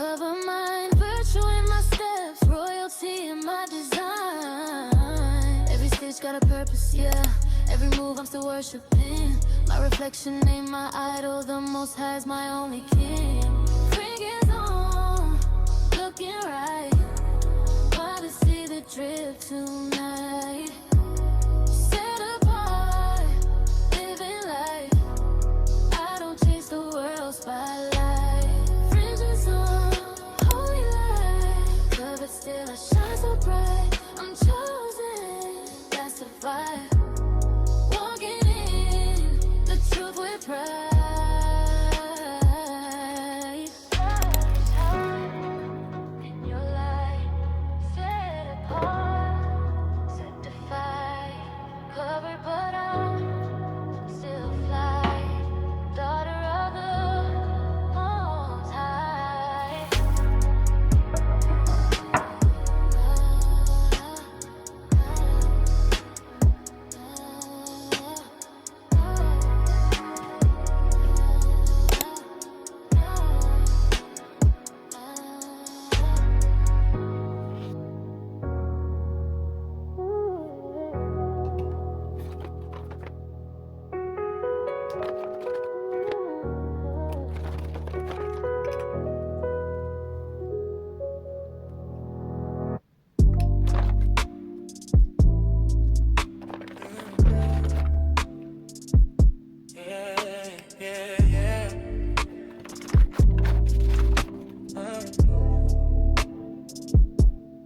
Cover mine, virtue in my steps, royalty in my design. Every stitch got a purpose, yeah. Every move I'm still worshiping. My reflection ain't my idol, the Most High's my only king. Bring it on, looking right. Want to see the drip tonight. Set apart, living life. I don't chase the world's spotlight. Fringes on, holy light. Covered still, I shine so bright. I'm chosen, that's the vibe. Walking in the truth with pride. Shine in your light, set apart, set the fire. Covered, but I'm still fly. Daughter of the Most High.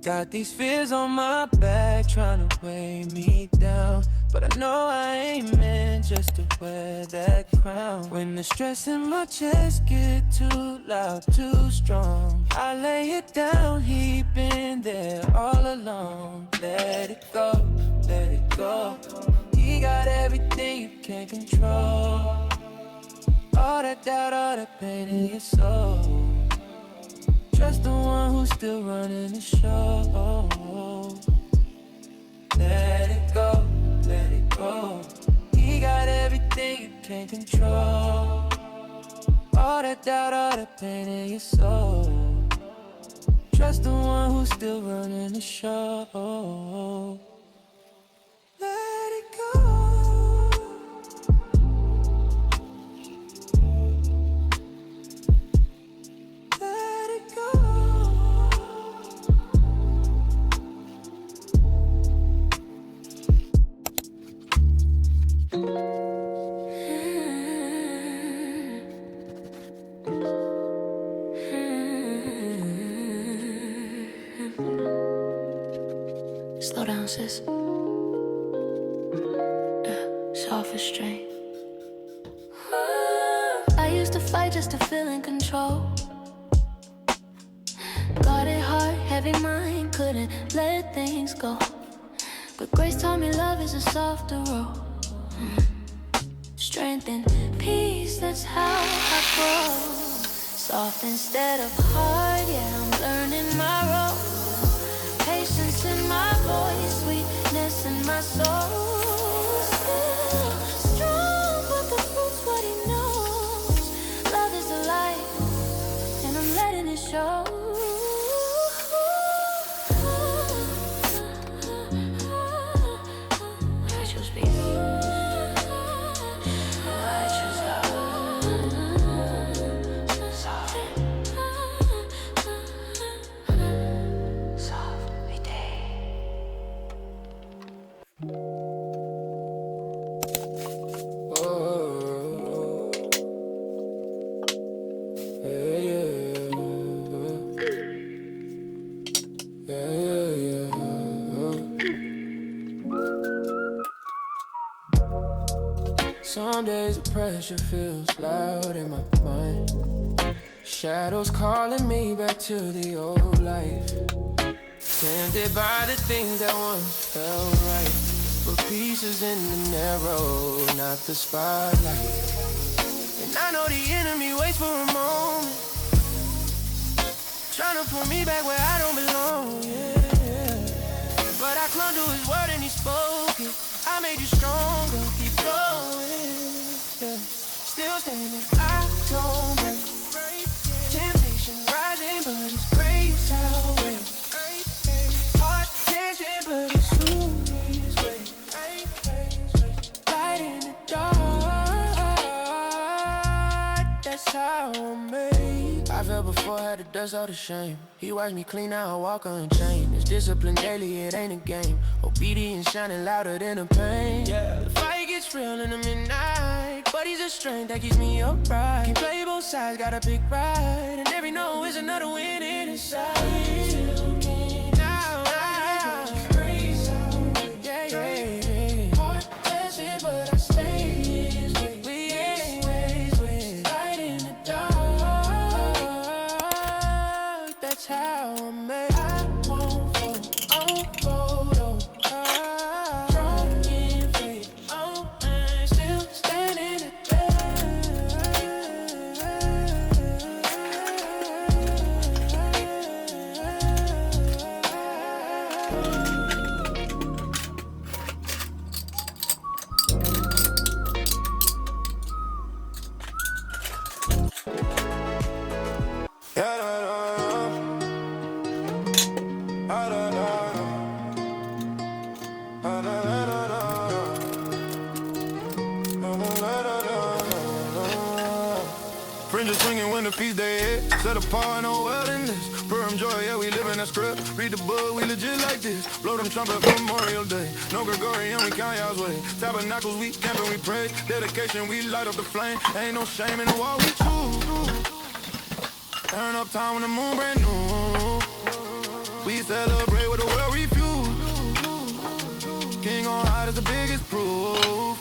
Got these fears on my back trying to weigh me down, but I know I ain't meant just to wear that crown. When the stress in my chest get too loud, too strong, I lay it down, he been there all along. Let it go, let it go. He got everything you can't control. All that doubt, all that pain in your soul. Trust the one who's still running the show. Let it go, let it go. He got everything you can't control. All that doubt, all that pain in your soul. Trust the one who's still running the show. Let it go. Slow down, sis. Soft restraint. I used to fight just to feel in control. Guarded heart, heavy mind, couldn't let things go. But grace taught me love is a softer road. Strength and peace, that's how I grow. Soft instead of hard, yeah, I'm learning my role. Patience in my voice, sweetness in my soul. Still strong, but the fruit's what he knows. Love is the light, and I'm letting it show. I choose peace. I choose love. Soft. Soft, we day. Some days the pressure feels loud in my mind. Shadows calling me back to the old life. Tempted by the things that once felt right, but pieces in the narrow, not the spotlight. And I know the enemy waits for a moment, trying to pull me back where I don't belong, yeah. But I clung to his word and he spoke it. I made you stronger, keep going, yeah. Still standing, I don't break. Temptation rising, but that's how I'm made. I fell before, had to dust all the shame. He watched me clean, now I walk unchained. It's discipline daily, it ain't a game. Obedience shining louder than the pain. Yeah, the fight gets real in the midnight, but he's a strength that keeps me upright. Can't play both sides, gotta pick right, and every no is another win in his sight. But I stay his way. We ain't ways, light in the dark. That's how I'm made. I won't fold, I won't fold, oh. Strong in faith, oh, I'm still standing at Fringes swinging when the feast day hit. Set apart, no wilderness. Perm joy, yeah, we live in that script. Read the book, we legit like this. Blow them trumpet for Memorial Day. No Gregorian, we count y'all's way. Tabernacles, we camp and we pray. Dedication, we light up the flame. Ain't no shame in the wall, we choose. Turn up time when the moon brand new. We celebrate what the world refuse. King on high is the biggest proof.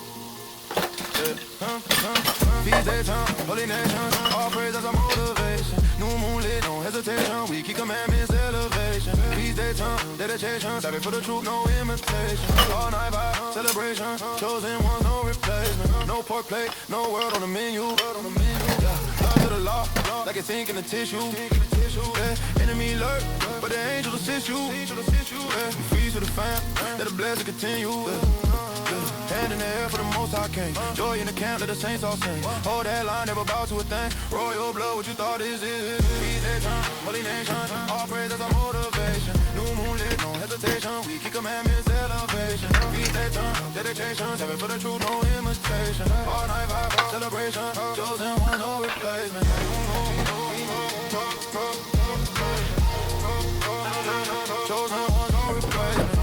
Feast day time, holy nation. All praise as our motivation. New moon lit, no hesitation. We keep commandments, elevation. Feast day time, dedication. Savvy for the truth, no imitation. All night vibe, celebration. Chosen ones, no replacement. No pork plate, no word on the menu. Yeah. Love to the law, like it's ink in the tissue. Yeah. Enemy lurk, but the angel assist you. Yeah. Feast to the fam, let the blessing continue. Hand in the air for the most I came. Joy in the camp, let the saints all sing. Hold that line, never bow to a thing. Royal blood, what you thought this is. Feast day time, holy nation. All praise as our motivation. New moon lit, no hesitation. We keep commandments, elevation. Feast day time, dedication. Savvy for the truth, no imitation. All night vibe, celebration. Chosen one, no replacement. Chosen one, no replacement.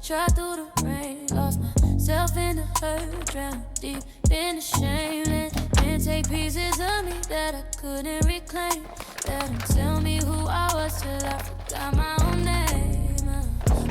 Tried through the rain, lost myself in the hurt, drowned deep in the shame. And take pieces of me that I couldn't reclaim. Let them tell me who I was till I forgot my own name.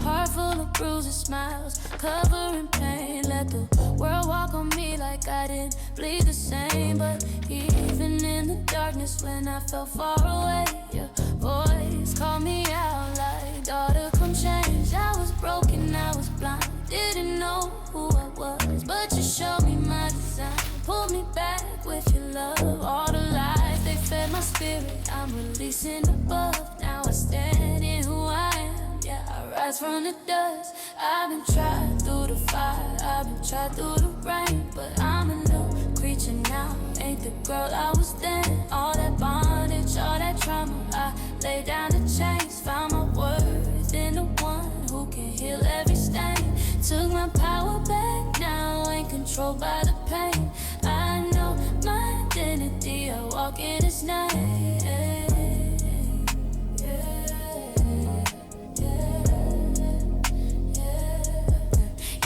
Heart full of bruises, smiles, covering pain. Let the world walk on me like I didn't bleed the same. But even in the darkness when I felt far away, your voice called me out like, daughter, come change. I was broken, I was blind, didn't know who I was, but you showed me my design, pulled me back with your love. All the lies, they fed my spirit, I'm releasing above. Now I stand in who I am, yeah, I rise from the dust. I've been tried through the fire, I've been tried through the rain, but I'm a new creature now, ain't the girl I was then. All that bondage, all that trauma, I lay down the chains, found my worth in the one who can heal every stain. Took my power back, now ain't controlled by the pain. I know my identity, I walk in His name.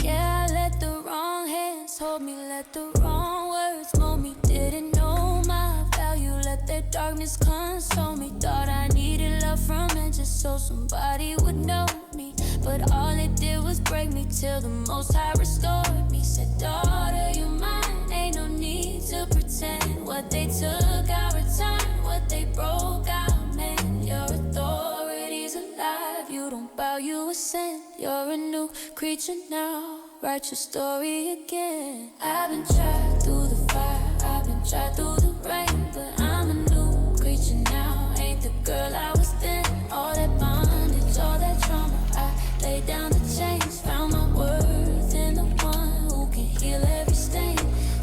Yeah, I let the wrong hands hold me, let the wrong words mold me. Didn't know my value, let that darkness console me. Thought I needed love from men, just so somebody would know me. But all it did was break me till the Most High restored me. Said, daughter, you mine, ain't no need to pretend. What they took, I return. What they broke, I'll mend. Your authority's alive, you don't bow, you ascend. You're a new creature now, write your story again. I've been tried through the fire, I've been tried through the rain, but I'm a new creature now, ain't the girl I was then. All that bondage, all that trauma, I laid down the chains, found my worth in the one who can heal every stain.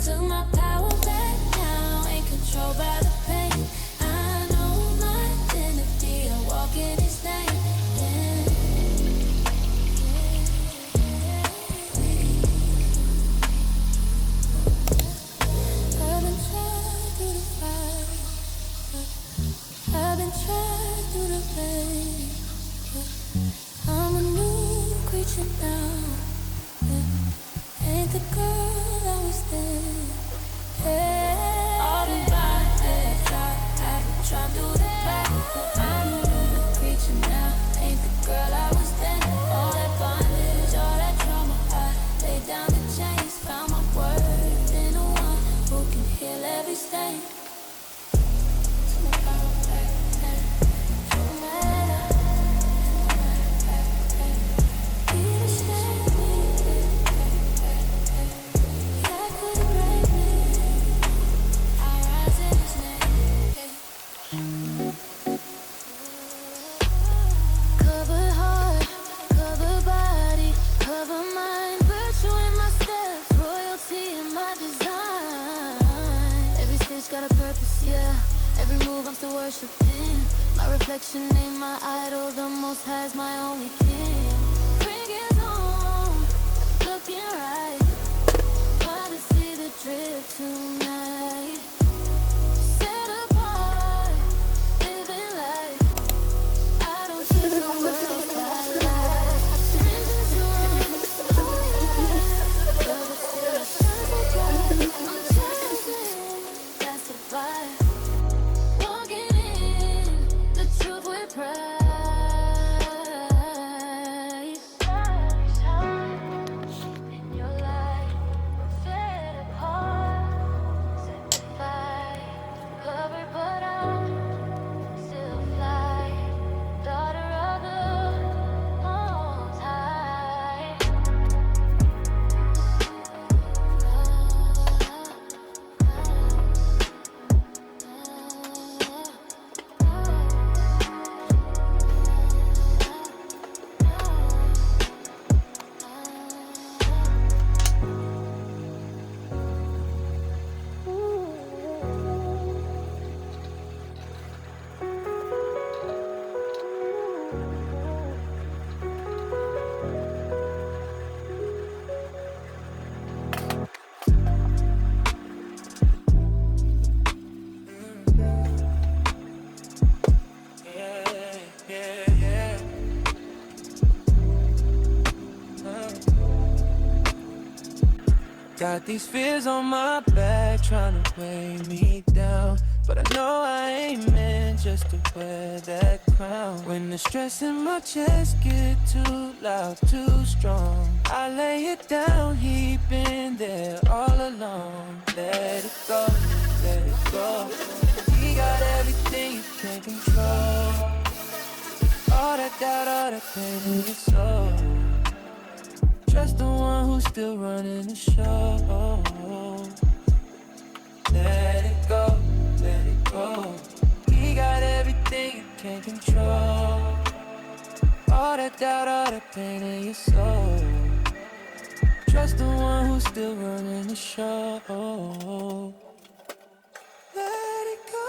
Took my power back now, ain't controlled by the pain. I know my identity, I walk in his name. I've been tried through the pain. I'm a new creature now. Ain't the girl I was then. All the bondage, I've been trying through the back. I'm a new creature now. Ain't the girl I was then. All that bondage, all that trauma, I laid down the chains, found my worth in the one who can heal every stain. Cover heart, cover body, cover mind, virtue in my steps, royalty in my design. Every stitch got a purpose, yeah. Every move I'm still worshiping. My reflection ain't my idol, the Most High's my only king. Bring it home, looking right. Try to see the drip tonight. Set apart, living life. I don't see the world light. Visions yours, oh yeah. But it's still a sunset bright. I'm chosen, that's the vibe. Walking in the truth with pride. Shine in your light, set apart, sanctified, covered but I'm still fly, daughter of the Most High. Got these fears on my back trying to weigh me down, but I know I ain't meant just to wear that crown. When the stress in my chest get too loud, too strong, I lay it down, he been there all along. Let it go, let it go. He got everything you can't control. All that doubt, all that pain in your soul. Trust the one who's still running the show. Let it go, let it go. He got everything you can't control. All that doubt, all that pain in your soul. Trust the one who's still running the show. Let it go.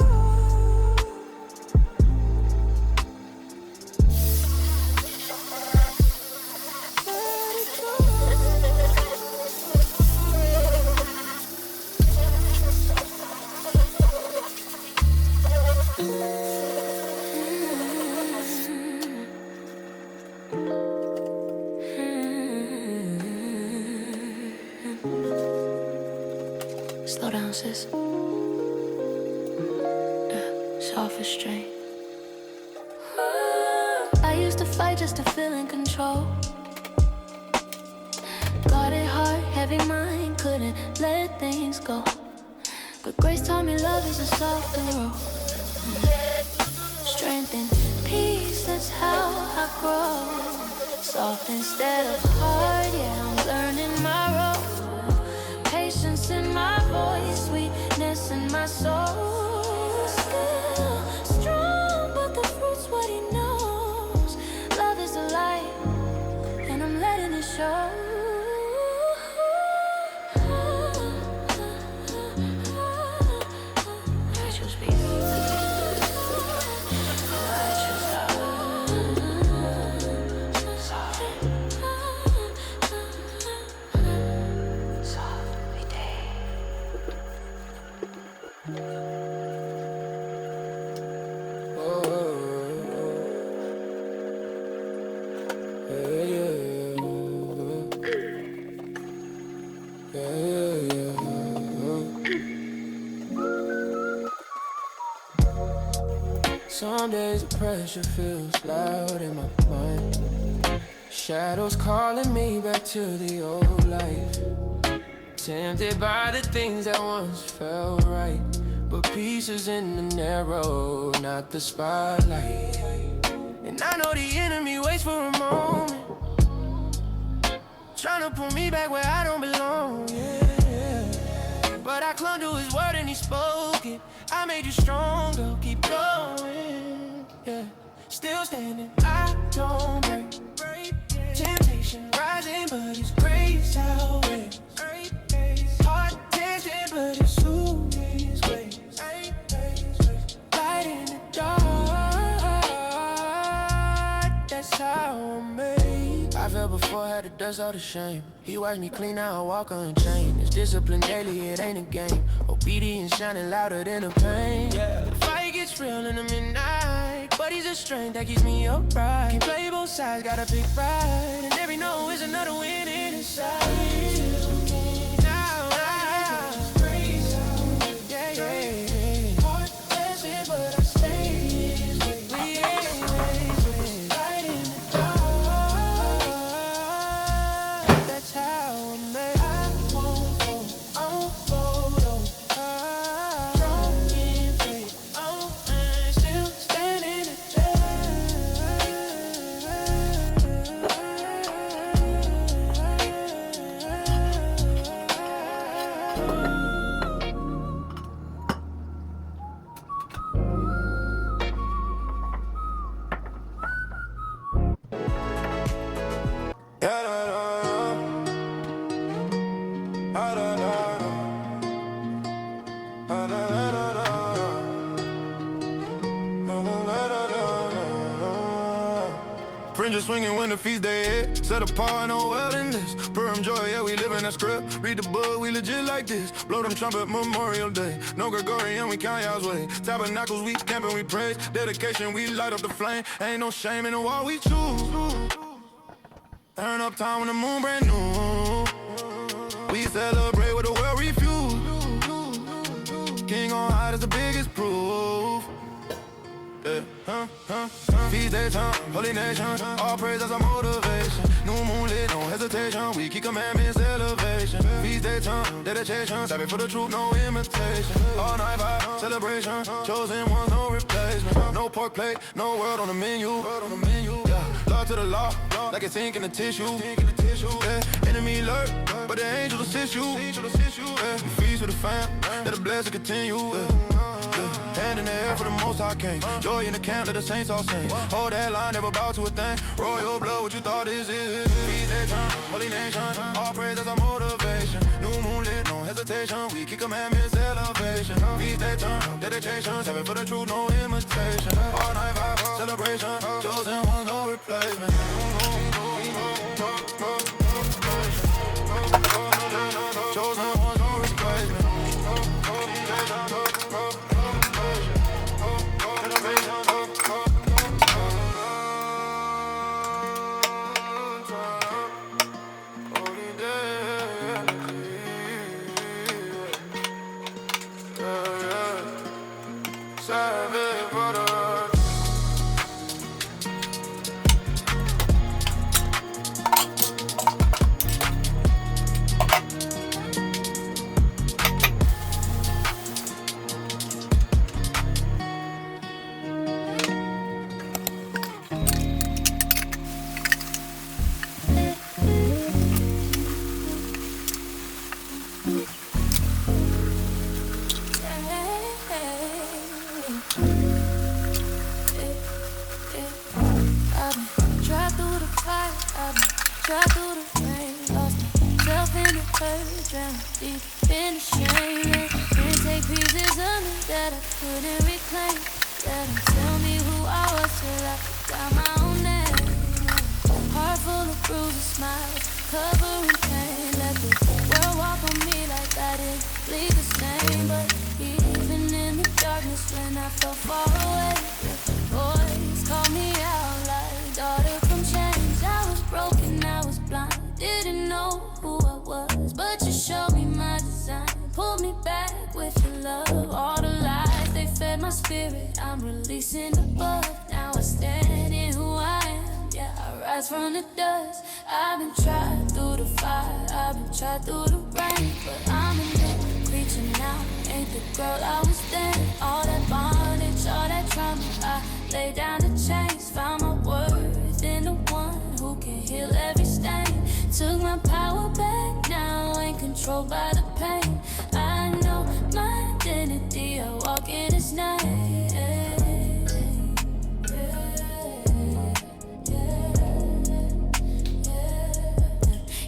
Slow down, sis. Soft restraint. used to fight just to feel in control. Guarded heart, heavy mind, couldn't let things go. But grace taught me love is a softer road. Strength and peace, that's how I grow. Soft instead of hard, yeah, I'm learning my role. Patience in my voice, sweetness in my soul. Still strong, but the fruit's what he knows. Love is the light, and I'm letting it show. Some days the pressure feels loud in my mind. Shadows calling me back to the old life. Tempted by the things that once felt right, but pieces in the narrow, not the spotlight. And I know the enemy waits for a moment, trying to pull me back where I don't belong, yeah. But I clung to his word and he spoke it. I made you stronger, keep going, yeah. Still standing, I don't break. Temptation rising, but it's grace outweighs. Heart tension, but it's who his ways. Light in the dark, that's how I'm made. I fell before, had to dust all the shame. He wiped me clean, now I walk unchained. It's discipline daily, it ain't a game. Obedience shining louder than the pain. Yeah. The fight gets real in the midnight, but he's a strength that keeps me upright. Can't play both sides, gotta pick right. And every no is another win in his sight. Now, yeah, yeah. Heart blessed, but I stay his way. Light in the dark, that's how I'm made. I won't fold, strong in faith, I'm still standing Fringes swinging when the feast day hit. Set apart, no wilderness. Perm joy, yeah, we live in that script. Read the book, we legit like this. Blow them trumpet, Memorial Day. No Gregorian, we count y'all's way. Tabernacles, we camp and we praise. Dedication, we light up the flame. Ain't no shame in the wall we choose. Turn up time when the moon brand new. We celebrate what the world refuse. King on high, that's the biggest proof. Yeah. Feast day time, holy nation. All praise as our motivation. New moon lit, no hesitation. We keep commandments, elevation. Feast day time, dedication. Savvy for the truth, no imitation. All night vibe, celebration. Chosen ones, no replacement. No pork plate, no world on the menu. Yeah. Love to the law, like it's ink in the tissue. Yeah. Enemy lurk, but the angels assist you. Yeah. We feast with the fam, let the blessing continue. Hand in the air for the most I came. Joy in the camp, let the saints all sing. Hold that line, never bow to a thing. Royal blood, what you thought this is. Feast day time, holy nation. All praise as our motivation. New moon lit, no hesitation. We keep commandments, elevation. Feast day time, dedication. Saving for the truth, no imitation. All night vibe, celebration. Chosen ones, no replacement. Chosen ones, no replacement. I've been trapped through the rain, lost myself in the hurt, drowned deep in the shame. And can't take pieces of me that I couldn't reclaim. Let them tell me who I was till I forgot my own name. Heart full of bruises, smiles, covering pain. Let the world walk on me like I didn't bleed the same. But even in the darkness when I felt far away, your voice called me out like daughter from change. I was broken, I was blind, didn't know who I was, but you showed me my design, pulled me back with your love. All the lies they fed my spirit, I'm releasing the bug. Now I stand in who I am, yeah, I rise from the dust. I've been tried through the fire, I've been tried through the rain, but I'm a new creature now, ain't the girl I was then. All that bondage, all that trauma, I lay down the chains, found my worth in the one who can heal every stain. Took my power back, now ain't controlled by the pain. I know my identity, I walk in His name.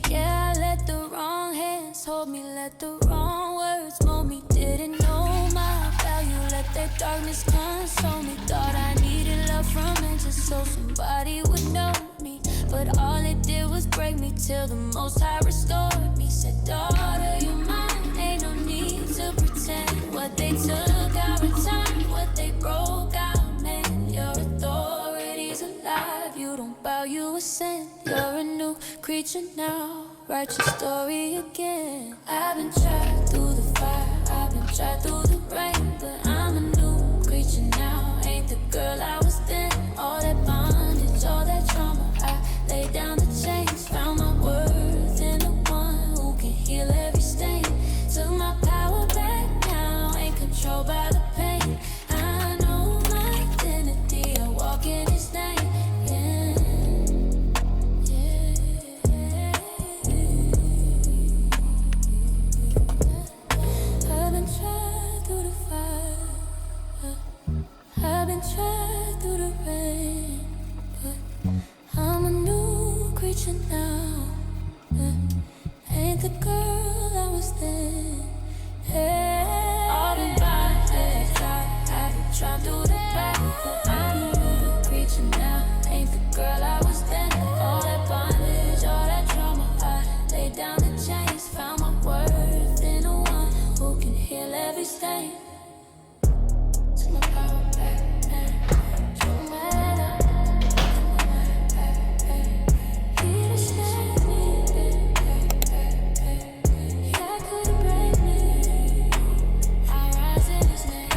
Yeah, I let the wrong hands hold me, let the wrong words mold me. Didn't know my value, let that darkness console me. Thought I needed love from men just so somebody would know me, but all it did was break me till the Most High restored me. Said, daughter, you're mine, ain't no need to pretend. What they took, I returned. What they broke, I mend. Your authority's alive, you don't bow, you ascend. You're a new creature now, write your story again. I've been tried through the fire, I've been tried through the rain, but I'm a new creature now, ain't the girl I was then. All that bondage, all that trauma, I lay down the chains, found my worth in the one who can heal every stain. Took my power back, now ain't controlled by the pain. I know my identity, I walk in His name. I've been tried through the rain, but I'm a new creature now. Ain't the girl I was then. Hey, all the bodies I've been trying through the back, but I'm a new creature now. Ain't the girl I was then. All that bondage, all that trauma, I laid down the chains, found my worth in the one who can heal every stain. Took my power back, man. Took my head up. He destroyed me. Yeah, couldn't break me. I rise in His name.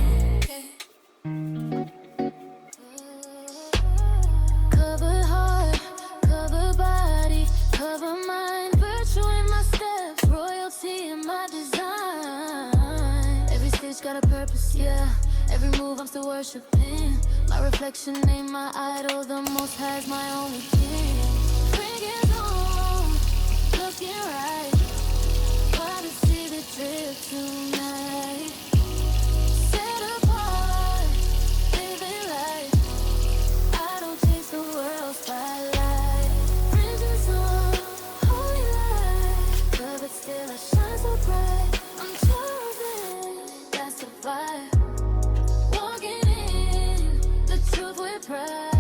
Cover heart, cover body, cover mind. Virtue in my steps, royalty in my design. Every stitch got a purpose, yeah. Every move I'm still worshiping. My reflection ain't my idol, the Most High's my only king. Bring it home, looking right. Wanna see the drip tonight. Set apart, living life. I don't chase the world spotlight. Fringes on, holy light. But still I shine so bright. I'm chosen, that's the vibe. Walking in the truth with pride.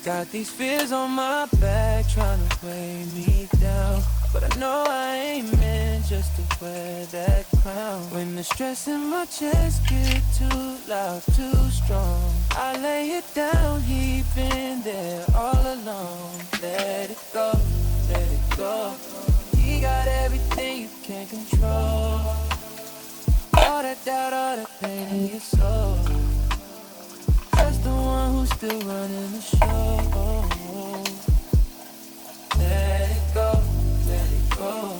Got these fears on my back trying to weigh me down, but I know I ain't meant just to wear that crown. When the stress in my chest get too loud, too strong, I lay it down, he been there all along. Let it go, let it go. He got everything you can't control. All that doubt, all that pain in your soul. Just the one who's still running the show. Let it go, let it go.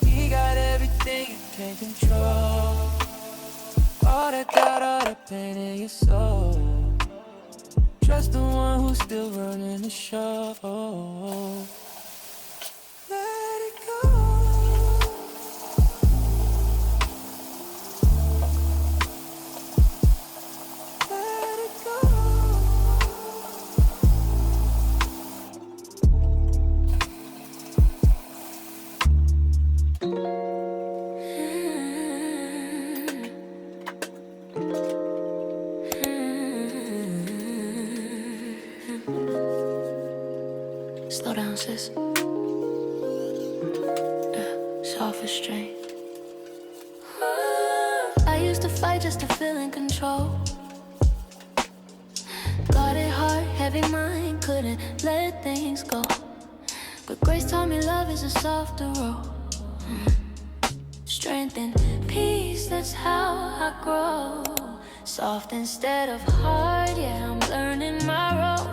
He got everything you can't control. All that doubt, all that pain in your soul. Trust the one who's still running the show. Let it go. Let it go. Slow down, sis. Self-restraint. I used to fight just to feel in control. Guarded heart, heavy mind, couldn't let things go. But grace taught me love is a softer role. Strength and peace, that's how I grow. Soft instead of hard, yeah, I'm learning my role.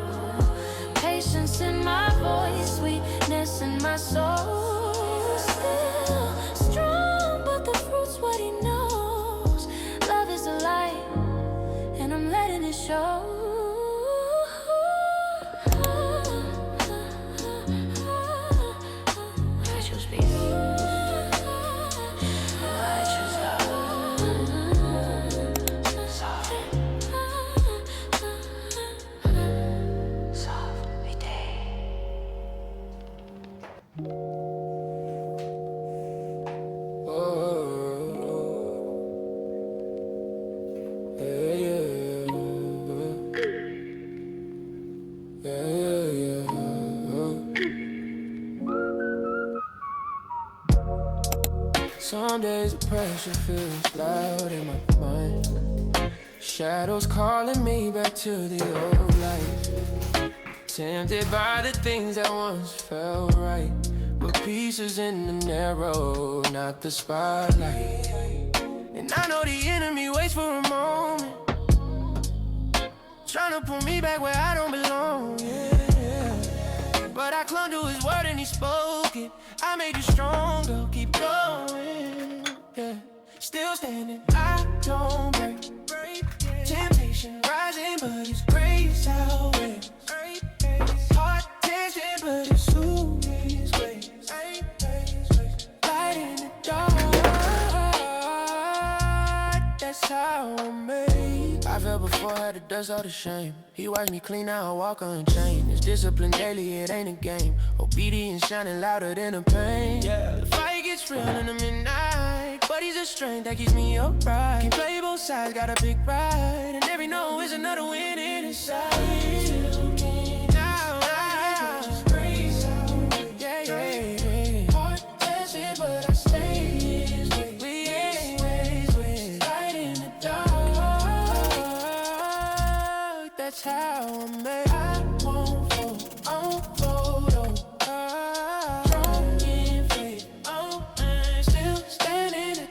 Patience in my voice, sweetness in my soul. Still strong, but the fruit's what he knows. Love is the light, and I'm letting it show. I choose peace. I choose love. Soft. Soft, we day. Some days the pressure feels loud in my mind. Shadows calling me back to the old life. Tempted by the things that once felt right, but pieces in the narrow, not the spotlight. And I know the enemy waits for a moment, trying to pull me back where I don't belong, yeah. But I clung to his word and he spoke it. I made you stronger, keep going, yeah. Still standing, I don't break. Temptation rising, but it's grace outweighs. Heart tension, but it's who is grace. Light in the dark, that's how I'm made. I fell before, had to dust all the shame. He watched me clean, now I walk unchained. It's discipline daily, it ain't a game. Obedience shining louder than the pain. Yeah. The fight gets real in the midnight, but he's a strength that keeps me upright. Can play both sides, got a big pride, and every no is another win in his sight. But I stay his ways, light in the dark. That's how I'm made. I won't fold, I won't fold, oh. Strong in faith, oh, I'm still standing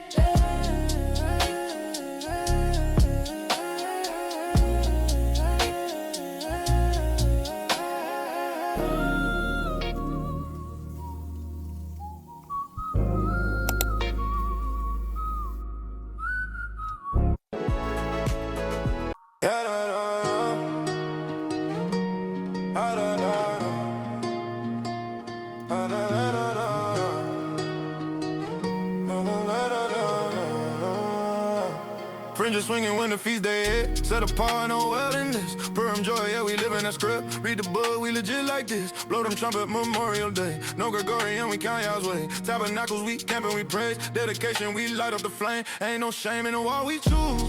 Fringes swinging when the feast day hit. Set apart, no wilderness. Perm joy, yeah, we live in that script. Read the book, we legit like this. Blow them trumpet Memorial Day. No Gregorian, we count y'all's way. Tabernacles, we camp and we praise. Dedication, we light up the flame. Ain't no shame in the war we choose.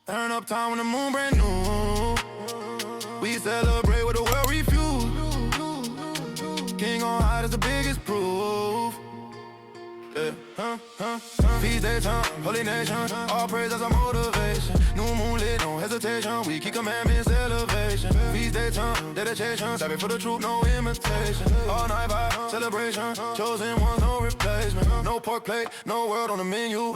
Turn up time when the moon brand new. We celebrate what the world refused. King on high, that's the biggest proof. Yeah. Feast day time, holy nation. All praise as our motivation. New moon lit, no hesitation. We keep commandments, elevation. Feast day time, dedication. Savage for the truth, no imitation. All night vibe, celebration. Chosen ones, no replacement. No pork plate, no world on the menu.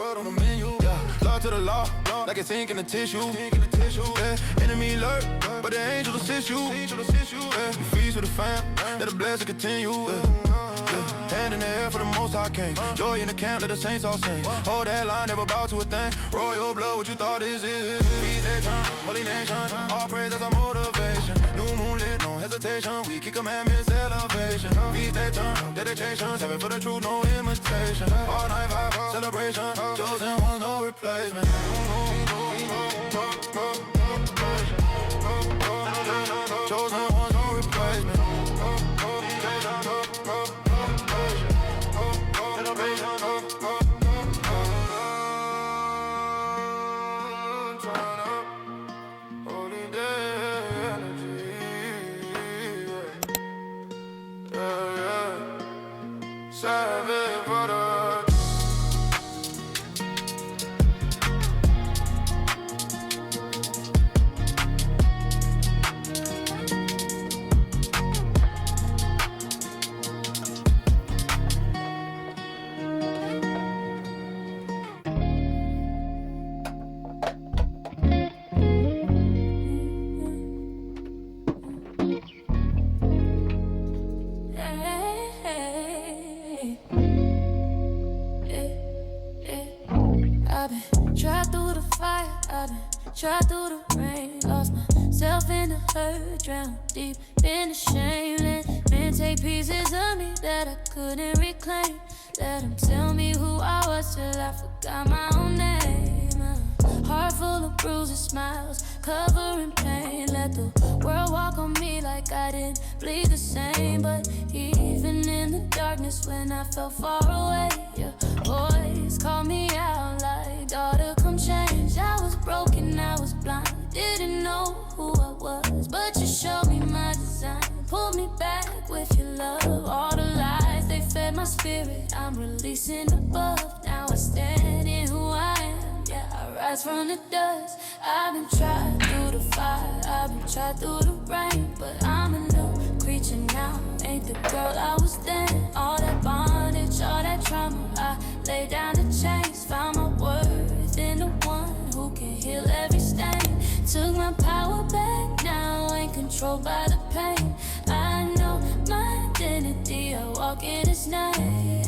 Yeah. Law to the law, like it's ink in the tissue. Yeah. Enemy lurk, but the angel assist you. Yeah. Feast with the fam, let the blessing continue. Hand in the air for the most high king. Joy in the camp, let the saints all sing. Hold that line, never bow to a thing. Royal blood, what you thought this is. Feast day time, holy nation. All praise as our motivation. New moon lit, no hesitation. We keep commandments, elevation. Feast day time, dedication. Savage for the truth, no imitation. All night vibe, celebration. Chosen ones, no replacement. Chosen ones, no replacement. Savage for the tried through the rain, lost myself in the hurt, drowned deep in the shame. Let men take pieces of me that I couldn't reclaim. Let them tell me who I was till I forgot my own name. Heart full of bruises, smiles, covering pain. Let the world walk on me like I didn't bleed the same. But even in the darkness when I felt far away, your voice called me out like, daughter, come change. I was broken, I was blind, didn't know who I was, but you showed me my design, pulled me back with your love. All the lies, they fed my spirit, I'm releasing above. Now I stand in who I am, yeah, I rise from the dust. I've been tried through the fire, I've been tried through the rain, but I'm a new creature now, ain't the girl I was then. All that bondage, all that trauma, I laid down the chains, found my worth in the one who can heal every stain. Took my power back, now ain't controlled by the pain. I know my identity, I walk in His name.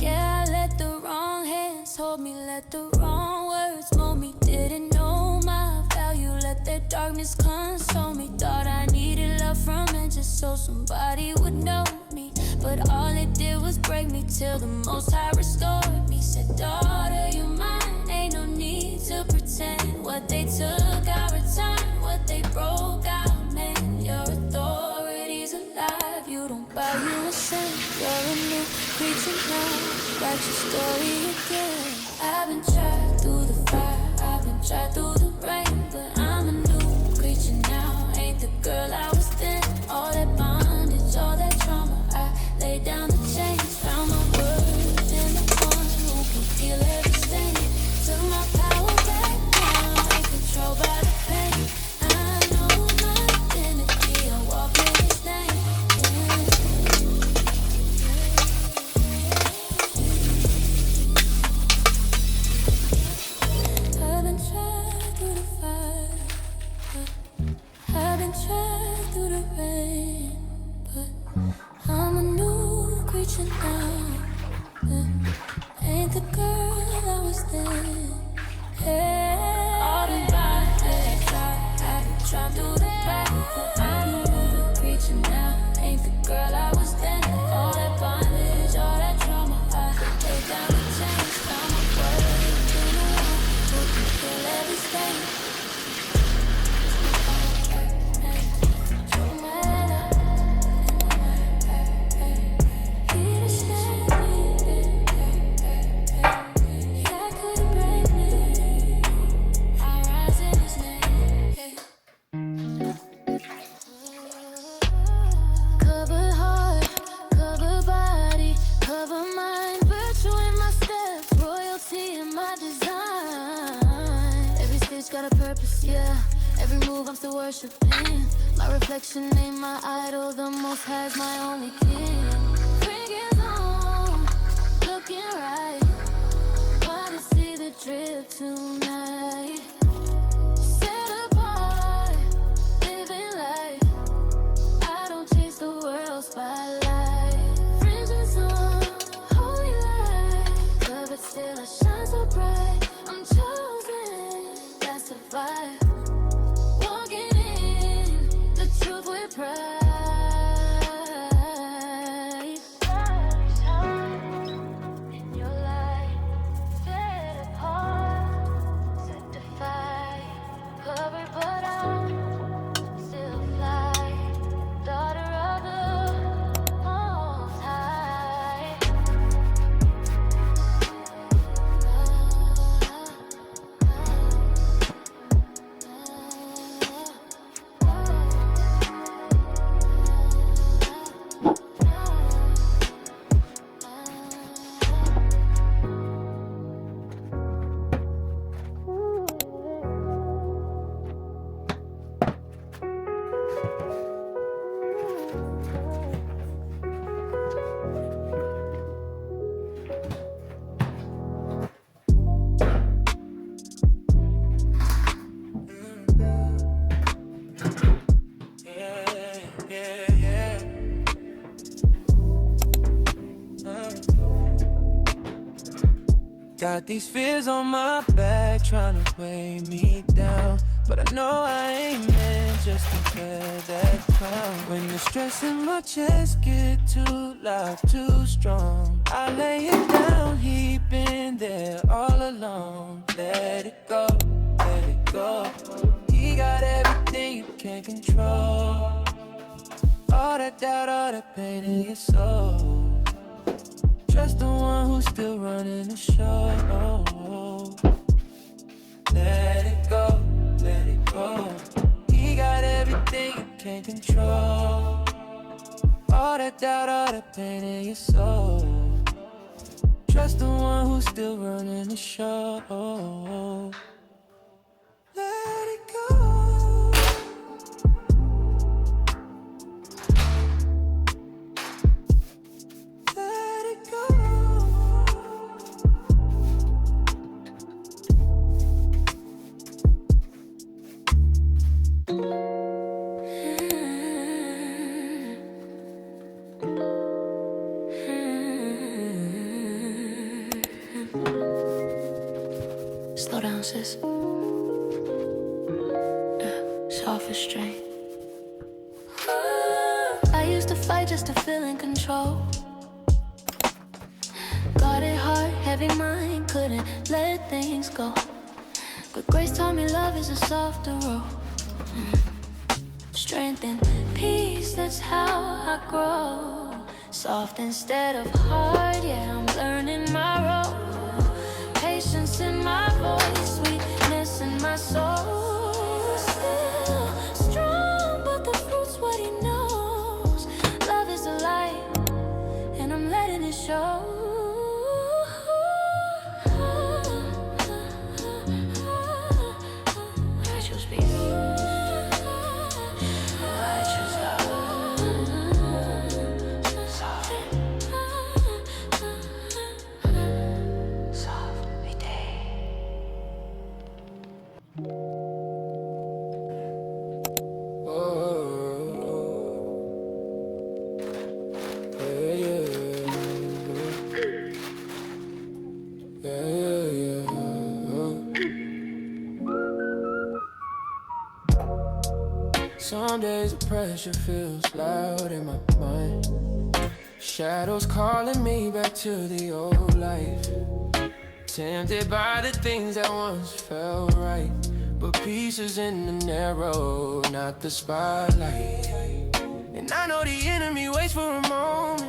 Yeah, I let the wrong hands hold me, let the wrong words mold me. Didn't know my value, let that darkness console me. Thought I needed love from men just so somebody would know me, but all it did was break me till the Most High restored me. Said, daughter, you're mine, ain't no need to pretend. What they took, I return. What they broke, I mend. Your authority's alive, you don't bow, you ascend. You're a new creature now, write your story again. I've been tried through the fire, I've been tried through the rain, but I'm a new creature now, ain't the girl I was then. All that bondage, all that trauma, I laid down the chains, found my worth in the one who can feel everything. Took my power back now, ain't controlled by the pain. I know my identity, I walk in His name. I've been tried through the fire, I've been tried through the rain, but I'm a new creature now. Ain't the girl I was then. Hey, all the bodies I've been trying through the pain, but I'm a new creature now. Ain't the girl I was then. All that bondage, all that trauma, I laid down the chains, found my worth in the one who can feel every stain. Every move I'm still worshiping. My reflection ain't my idol, the most high's my only king. Bring it on, looking right. Wanna see the drip tonight. Set apart, living life. I don't chase the world spotlight. Fringes on, holy light. But still I shine so bright. I'm chosen, that's the vibe. Walking in the truth with pride. Shine in your light, set apart, set the fire. Covered but I'm still fly. Daughter of the Most High. Got these fears on my back trying to weigh me down, but I know I ain't meant just to wear that crown. When the stress in my chest get too loud, too strong, I lay it down, he been there all along. Let it go, let it go. He got everything you can't control. All that doubt, all that pain in your soul. Trust the one who's still running the show. Let it go, let it go. He got everything you can't control. All that doubt, all that pain in your soul. Trust the one who's still running the show. Let it go. Slow down, sis. Soft restraint. I used to fight just to feel in control. Got it hard, heavy mind, couldn't let things go. But grace taught me love is a softer road. Strength and peace, that's how I grow. Soft instead of hard, yeah, I'm learning my role. Patience in my voice, sweetness in my soul. Still strong, but the fruit's what he knows. Love is the light, and I'm letting it show. I choose peace. I choose love. Soft. Soft every day. Some days the pressure feels loud in my mind. Shadows calling me back to the old life. Tempted by the things that once felt right, but pieces in the narrow, not the spotlight. And I know the enemy waits for a moment,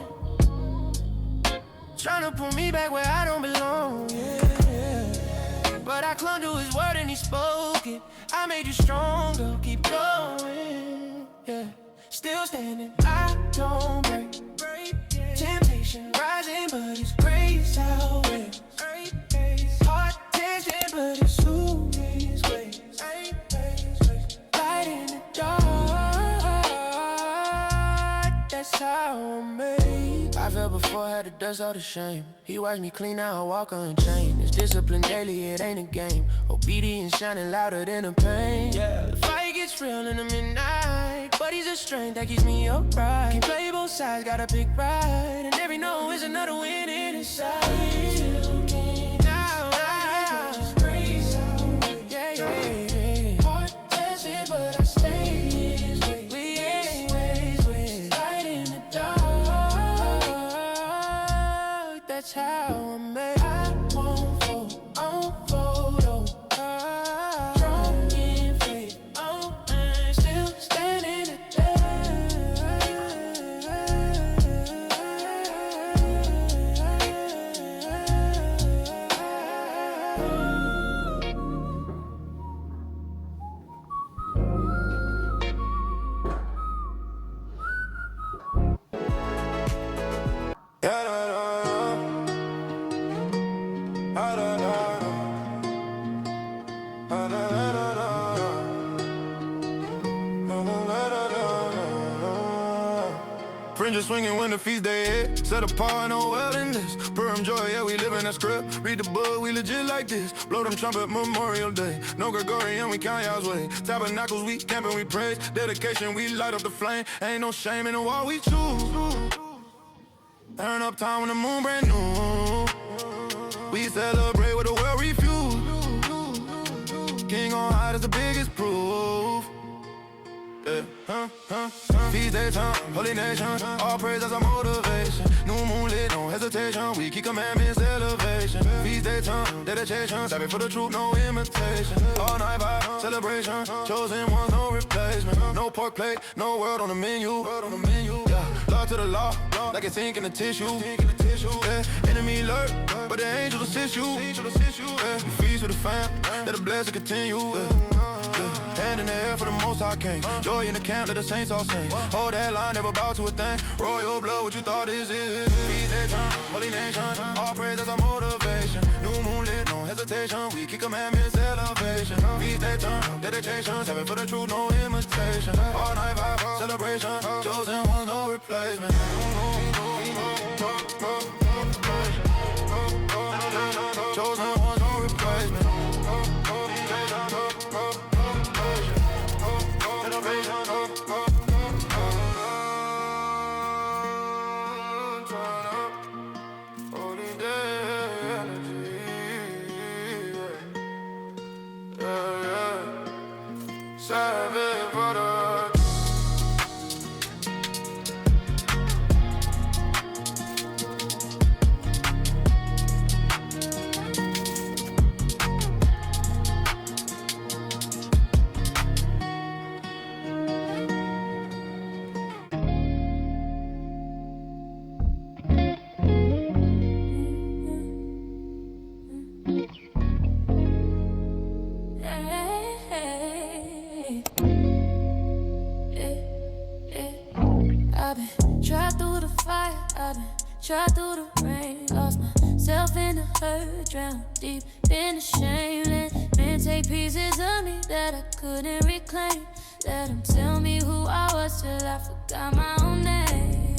trying to pull me back where I don't belong, yeah. But I clung to his word and he spoke it. I made you stronger, keep going, yeah. Still standing, I don't break. Temptation rising, but it's grace outweighs. Heart tension, but it's soon his ways. I'm made. I fell before, had to dust all the shame. He watched me clean, now I walk unchained. It's discipline daily, it ain't a game. Obedience shining louder than the pain. Yeah, the fight gets real in the midnight, but he's a strength that keeps me upright. Can't play both sides, gotta pick right, and every no is another win in his sight. But I stay his way. We ain't ways, light in the dark. That's how I'm made. I won't fold, I won't fold, oh. Strong in faith, oh, I'm still standing at Fringes swinging when the feast day hit. Set apart, no wilderness. Perm joy, yeah, we live in that script. Read the book, we legit like this. Blow them trumpet, Memorial Day. No Gregorian, we count y'all's way. Tabernacles, we camp and we praise. Dedication, we light up the flame. Ain't no shame in the war we choose. Turn up time when the moon brand new. We celebrate what the world refuse. King on high, that's the biggest proof. Feast day time, holy nation. All praise as our motivation. New moon lit, no hesitation. We keep commandments, elevation. Feast day time, dedication. Savvy for the truth, no imitation. All night vibe, celebration. Chosen ones, no replacement. No pork plate, no word on the menu. Yeah, love to the law, like it's ink in the tissue. Yeah, enemy lurk, but the angel assist you. Yeah, we feast with the fam, let the blessing continue. Hand in the air for the most high king. Joy in the camp, let the saints all sing. Hold that line, never bow to a thing. Royal blood, what you thought this is. Feast day time, holy nation. All praise as our motivation. New moon lit, no hesitation. We keep commandments, elevation. Feast day time, dedication. Savvy for the truth, no imitation. All night vibe, celebration. Chosen one, no replacement. Chosen one, no replacement. Savage brother. Tried through the rain, lost myself in the hurt, drowned deep in the shame. Let men take pieces of me that I couldn't reclaim. Let them tell me who I was till I forgot my own name.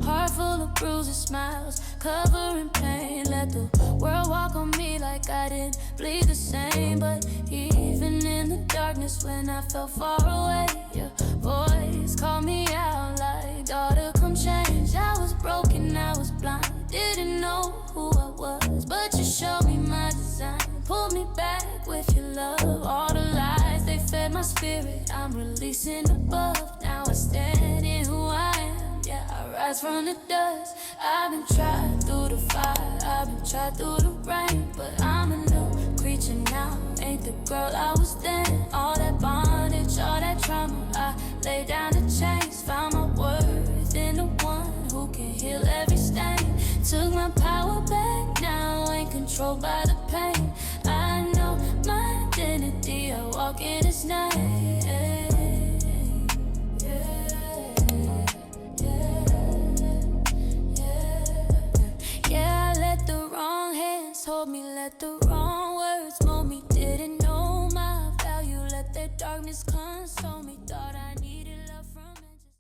Heart full of bruises, smiles, covering pain. Let the world walk on me like I didn't bleed the same. But even in the darkness when I felt far away, your voice called me out like, daughter, come change. I was broken, I was blind, didn't know who I was, but you showed me my design, pulled me back with your love. All the lies, they fed my spirit, I'm releasing above. Now I stand in who I am, yeah, I rise from the dust. I've been tried through the fire, I've been tried through the rain, but I'm a new creature now, ain't the girl I was then. All that bondage, all that trauma, I lay down the chains, found my worth in the one who can heal every stain. Took my power back, now ain't controlled by the pain. I know my identity, I walk in His name. Yeah, I let the wrong hands hold me, let the wrong words mold me. Didn't know my value, let that darkness console me. Thought I needed